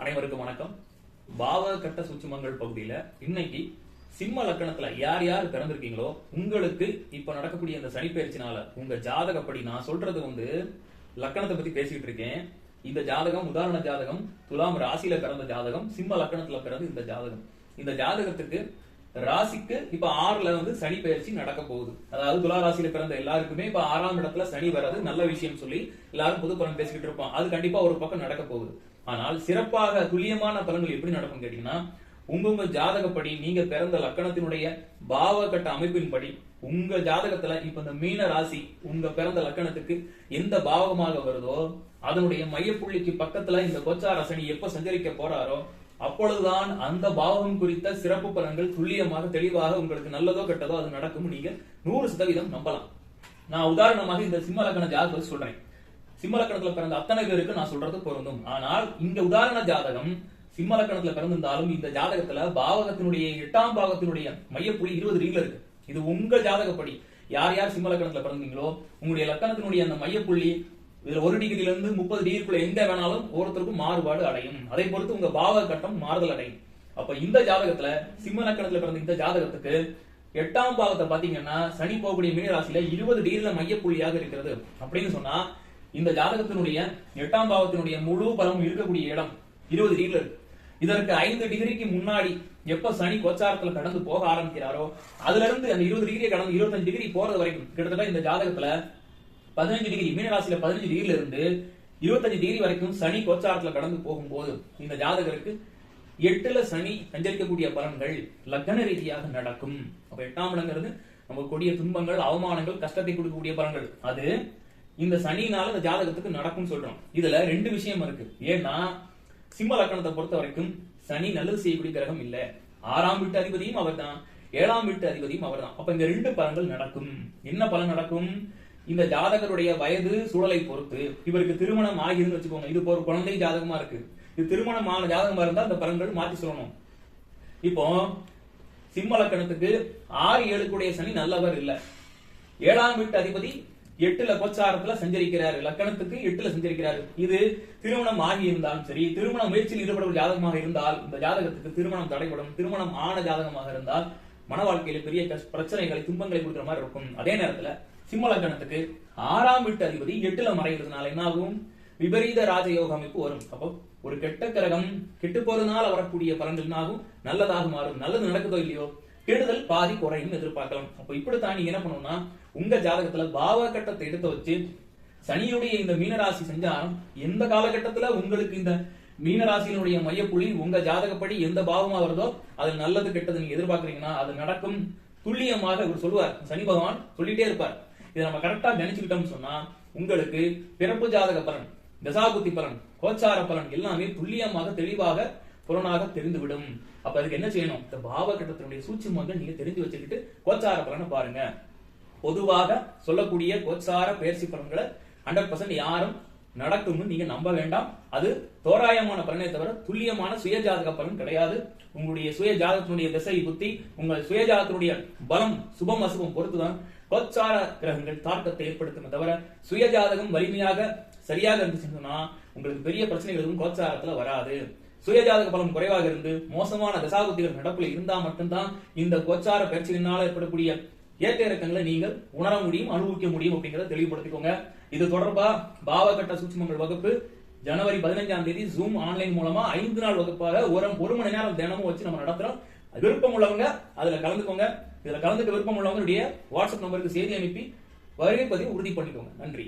அனைவருக்கும் வணக்கம். பாவ கட்ட சூட்சுமங்கள் பகுதியில இன்னைக்கு சிம்ம லக்கணத்துல யார் யார் பிறந்திருக்கீங்களோ உங்களுக்கு இப்ப நடக்கக்கூடிய இந்த சனி பயிற்சினால உங்க ஜாதகப்படி நான் சொல்றது லக்கணத்தை பத்தி பேசிட்டு இருக்கேன். இந்த ஜாதகம் உதாரண ஜாதகம், துலாம் ராசியில பிறந்த ஜாதகம், சிம்ம லக்கணத்துல பிறந்த இந்த ஜாதகம். இந்த ஜாதகத்துக்கு ராசிக்கு இப்ப 6ல சனி பயிற்சி நடக்க போகுது. அதாவது துலா ராசியில பிறந்த எல்லாருக்குமே இப்ப 6ஆம் இடத்துல சனி வர்றது நல்ல விஷயம் சொல்லி எல்லாரும் பொது பலன் பேசிக்கிட்டு இருப்போம். அது கண்டிப்பா ஒரு பக்கம் நடக்க போகுது. ஆனால் சிறப்பாக துல்லியமான பலன்கள் எப்படி நடக்கும் கேட்டீங்கன்னா, உங்க ஜாதகப்படி நீங்க பிறந்த லக்கணத்தினுடைய பாவ கட்ட அமைப்பின்படி உங்க ஜாதகத்துல இப்ப இந்த மீன ராசி உங்க பிறந்த லக்கணத்துக்கு எந்த பாவகமாக வருதோ அதனுடைய மையப்புள்ளிக்கு பக்கத்துல இந்த கோச்சார சனி எப்ப சஞ்சரிக்க போறாரோ அப்பொழுதுதான் அந்த பாவகம் குறித்த சிறப்பு பலன்கள் துல்லியமாக தெளிவாக உங்களுக்கு நல்லதோ கெட்டதோ அது நடக்கும். நீங்க 100% நம்பலாம். நான் உதாரணமாக இந்த சிம்ம லக்கண ஜாதகத்தை சொல்றேன். சிம்ம லக்கணத்துல பிறந்த அத்தனை பேருக்கு நான் சொல்றது பொருந்தும். ஆனால் இங்க உதாரண ஜாதகம் சிம்ம லக்கணத்துல பிறந்திருந்தாலும் இந்த ஜாதகத்துல பாவகத்தினுடைய 8ஆம் பாவகத்தினுடைய மையப்புள்ளி 20 டிகிரில இருக்கு. இது உங்க ஜாதகப்படி யார் யார் சிம்ம லக்கணத்துல பிறந்தீங்களோ உங்களுடைய லக்கணத்தினுடைய அந்த மையப்புள்ளி இதுல 1 டிகிரில இருந்து 30 டிகிரிக்குள்ள எங்க வேணாலும் ஒருத்தருக்கும் மாறுபாடு அடையும். அதை பொறுத்து உங்க பாவக கட்டம் மாறுதல் அடையும். அப்ப இந்த ஜாதகத்துல சிம்ம லக்கணத்துல பிறந்த இந்த ஜாதகத்துக்கு 8ஆம் பாவத்தை பாத்தீங்கன்னா சனி போகக்கூடிய மீன ராசியில 20 டிகிரில மையப்புள்ளியாக இருக்கிறது. அப்படின்னு சொன்னா இந்த ஜாதகத்தினுடைய 8ஆம் பாவத்தினுடைய முழு பலம் இருக்கக்கூடிய இடம் 20 டிகிரில இருக்கு. இதற்கு 5 டிகிரிக்கு முன்னாடி எப்ப சனி கோச்சாரத்துல கடந்து போக ஆரம்பிக்கிறாரோ அதுல இருந்து அந்த 20 டிகிரியை கடந்து 25 டிகிரி போறது வரைக்கும் கிட்டத்தட்ட இந்த ஜாதகத்துல 15 டிகிரி மீன ராசியில 15 டிகிரில இருந்து 25 டிகிரி வரைக்கும் சனி கோச்சாரத்துல கடந்து போகும்போது இந்த ஜாதகருக்கு 8ல சனி சஞ்சரிக்கக்கூடிய பலன்கள் லக்ன ரீதியாக நடக்கும். அப்ப 8ஆம் இடங்கிறது நம்ம கொடிய துன்பங்கள், அவமானங்கள், கஷ்டத்தை கொடுக்கக்கூடிய பலன்கள் அது இந்த சனினால இந்த ஜாதகத்துக்கு நடக்கும் சொல்றோம். இதுல 2 விஷயம் இருக்கு. ஏன்னா சிம்ம லக்கணத்தை பொறுத்த வரைக்கும் சனி நல்லது செய்யக்கூடிய கிரகம் இல்ல. 6ஆம் வீட்டு அதிபதியும் அவர் தான், 7ஆம் வீட்டு அதிபதியும் அவர் தான். அப்ப இந்த 2 பலன்கள் நடக்கும். என்ன பலன் நடக்கும்? இந்த ஜாதகருடைய வயது சூழலை பொறுத்து இவருக்கு திருமணம் ஆகிருந்து வச்சுக்கோங்க. இது ஒரு குழந்தை ஜாதகமா இருக்கு. இது திருமணமான ஜாதகமா இருந்தா அந்த பலன்கள் மாற்றி சொல்லணும். இப்போ சிம்ம லக்கணத்துக்கு 6, 7 கூடிய சனி நல்லவர் இல்ல. 7ஆம் வீட்டு அதிபதி 8ல கோச்சாரத்துல சஞ்சரிக்கிறாரு. லக்கணத்துக்கு 8ல சஞ்சரிக்கிறாரு. இது திருமணம் ஆகி இருந்தாலும் சரி, திருமண முயற்சியில் ஈடுபடும் ஜாதகமாக இருந்தால் இந்த ஜாதகத்துக்கு திருமணம் தடைபடும். திருமணம் ஆன ஜாதகமாக இருந்தால் மன வாழ்க்கையில பெரிய பிரச்சனைகளை, துன்பங்களை கொடுக்கிற மாதிரி இருக்கும். அதே நேரத்துல சிம்ம லக்கணத்துக்கு 6ஆம் வீட்டு அதிபதி 8ல மறைகிறதுனால என்ன ஆகும்? விபரீத ராஜயோக அமைப்பு வரும். அப்போ ஒரு கெட்ட கிரகம் கெட்டு போறதுனால வரக்கூடிய பலன்கள் என்ன ஆகும்? நல்லதாக மாறும். நல்லது நடக்குதோ இல்லையோ கெடுதல் பாதி குறையும் எதிர்பார்க்கலாம். அப்ப இப்படித்தான் நீங்க என்ன பண்ணணும்னா உங்க ஜாதகத்துல பாவ கட்டத்தை எடுத்து வச்சு சனியுடைய இந்த மீனராசி சஞ்சாரம் எந்த காலகட்டத்துல உங்களுக்கு இந்த மீனராசியினுடைய மையப்புள்ளி உங்க ஜாதகப்படி எந்த பாவமா வருதோ அது நல்லது கெட்டது நீங்க எதிர்பார்க்கறீங்கன்னா அது நடக்கும். துல்லியமாக இவர் சொல்லுவார். சனி பகவான் சொல்லிட்டே இருப்பார். இதை நம்ம கரெக்டா கணிச்சுக்கிட்டோம்னு சொன்னா உங்களுக்கு பிறப்பு ஜாதக பலன், தசாபுத்தி பலன், கோச்சார பலன் எல்லாமே துல்லியமாக தெளிவாக புலனாக தெரிந்துவிடும். அப்ப அதுக்கு என்ன செய்யணும்? இந்த பாவ கட்டத்தினுடைய சூட்சுமங்கள் நீங்க தெரிஞ்சு வச்சுக்கிட்டு கோச்சார பலனை பாருங்க. பொதுவாக சொல்லக்கூடிய கோச்சார பயிற்சி பலன்களை 100% யாரும் நடக்கும்னு நீங்க நம்ப வேண்டாம். அது தோராயமான பலனை தவிர துல்லியமான சுயஜாதக பலன் கிடையாது. உங்களுடைய சுய ஜாதகத்தினுடைய திசை புத்தி, உங்கள் சுய ஜாதகத்தினுடைய பலம் சுபம் அசுபம் பொறுத்துதான் கோச்சார கிரகங்கள் தாக்கத்தை ஏற்படுத்துமே தவிர சுய ஜாதகம் வலிமையாக சரியாக இருந்துச்சுன்னா உங்களுக்கு பெரிய பிரச்சனைகள் எதுவும் கோச்சாரத்துல வராது. சுயஜாதக பலம் குறைவாக இருந்து மோசமான தசாபுத்திகள் நடப்புல இருந்தா மட்டும்தான் இந்த கோச்சார பயிற்சியினால ஏற்படக்கூடிய ஏற்ற இறக்கங்களை நீங்கள் உணர முடியும், அனுபவிக்க முடியும் அப்படிங்கறத தெளிவுபடுத்திக்கோங்க. இது தொடர்பா பாவகட்ட சூட்சுமங்கள் வகுப்பு ஜனவரி 15ஆம் தேதி ஜூம் ஆன்லைன் மூலமா 5 நாள் வகுப்பாக 1 மணி நேரம் தினமும் வச்சு நம்ம நடத்துறோம். விருப்பம் உள்ளவங்க அதுல கலந்துக்கோங்க. இதுல கலந்துக்க விருப்பம் உள்ளவங்களுடைய வாட்ஸ்அப் நம்பருக்கு செய்தி அனுப்பி வருகை பதிவு உறுதி பண்ணிக்கோங்க. நன்றி.